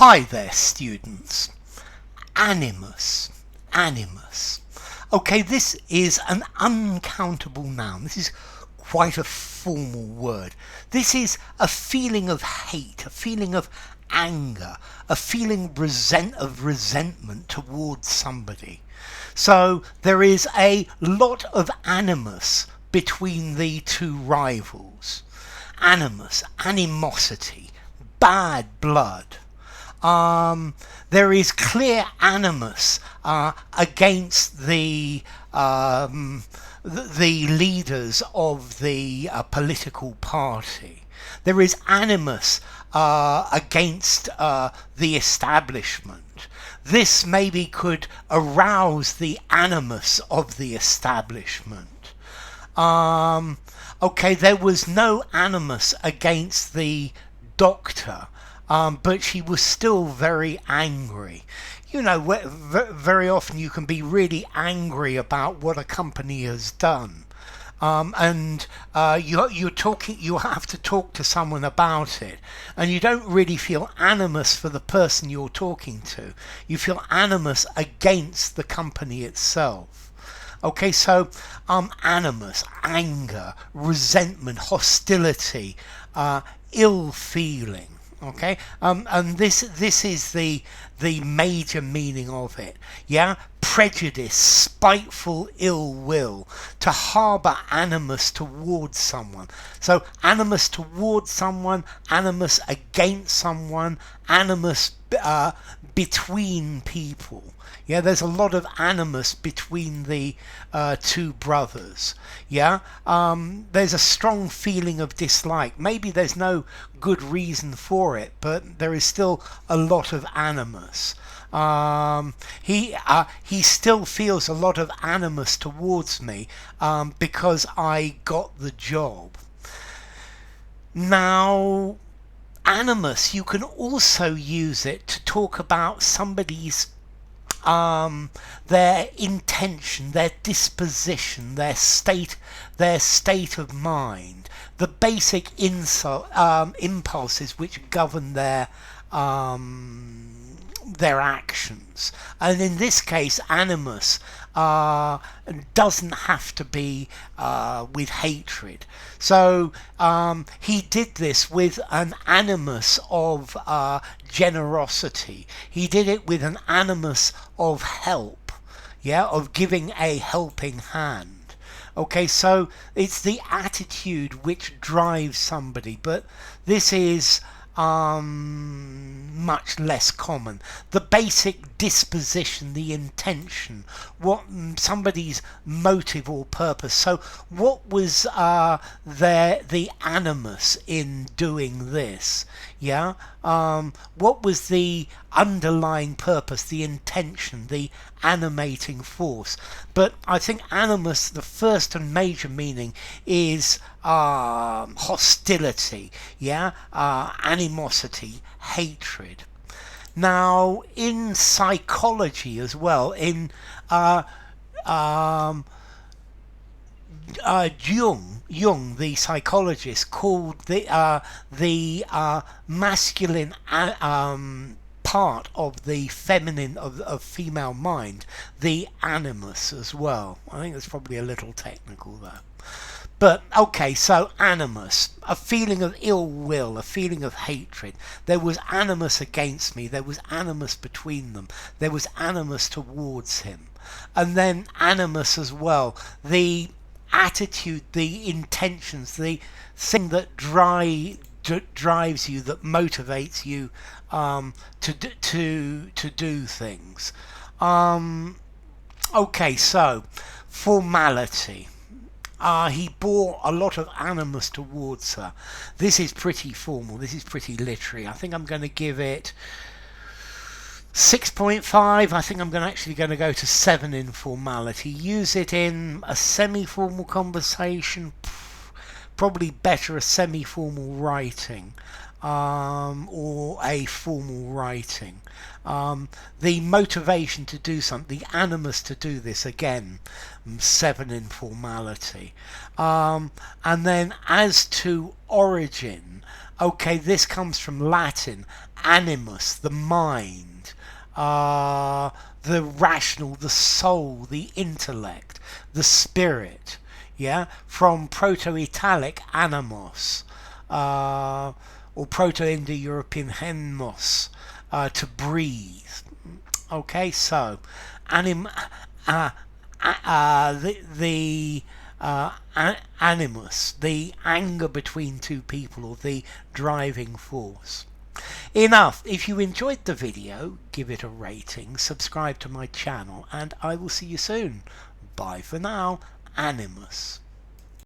Hi there, students. Animus. Animus. Okay, this is an uncountable noun. This is quite a formal word. This is a feeling of hate, a feeling of anger, a feeling of resentment towards somebody. So there is a lot of animus between the two rivals. Animus, animosity, bad blood. There is clear animus against the leaders of the political party. There is animus against the establishment. This maybe could arouse the animus of the establishment. Okay, there was no animus against the doctor. But she was still very angry. You know, very often you can be really angry about what a company has done. And you have to talk to someone about it, and you don't really feel animus for the person you're talking to. You feel animus against the company itself. Okay, so animus, anger, resentment, hostility, ill feeling. Okay, and this is the major meaning of it. Yeah, prejudice, spiteful ill will, to harbour animus towards someone. So animus towards someone, animus against someone, animus between people. Yeah, there's a lot of animus between the two brothers. Yeah, there's a strong feeling of dislike. Maybe there's no good reason for it, but there is still a lot of animus. He still feels a lot of animus towards me because I got the job. Now, animus, you can also use it to talk about somebody's their intention, their disposition, their state of mind, the basic impulses which govern their actions. And in this case, animus doesn't have to be with hatred. So he did this with an animus of generosity. He did it with an animus of help, yeah, of giving a helping hand. Okay, so it's the attitude which drives somebody, but this is much less common. The basic disposition, the intention, what somebody's motive or purpose. So what was the animus in doing this? Yeah, what was the underlying purpose, the intention, the animating force? But I think animus, the first and major meaning, is hostility, yeah, animosity, hatred. Now, in psychology as well, in Jung, the psychologist, called the masculine part of the feminine of female mind the animus as well. I think it's probably a little technical though. But okay, so animus, a feeling of ill will, a feeling of hatred. There was animus against me, there was animus between them, there was animus towards him. And then animus as well, the attitude, the intentions, the thing that drives you, that motivates you to do things. Okay, so formality. He bore a lot of animus towards her. This is pretty formal. This is pretty literary. I think I'm going to give it 6.5. I think I'm actually going to go to 7 in formality. Use it in a semi-formal conversation. Probably better a semi-formal writing. Or a formal writing. The motivation to do something, the animus to do this, again, 7 in formality. And then as to origin, okay, this comes from Latin, animus, the mind, the rational, the soul, the intellect, the spirit. Yeah, from Proto-Italic animos, or Proto-Indo-European hemos, to breathe. Okay, so anim, animus, the anger between two people, or the driving force. Enough. If you enjoyed the video, give it a rating, subscribe to my channel, and I will see you soon. Bye for now. Animus.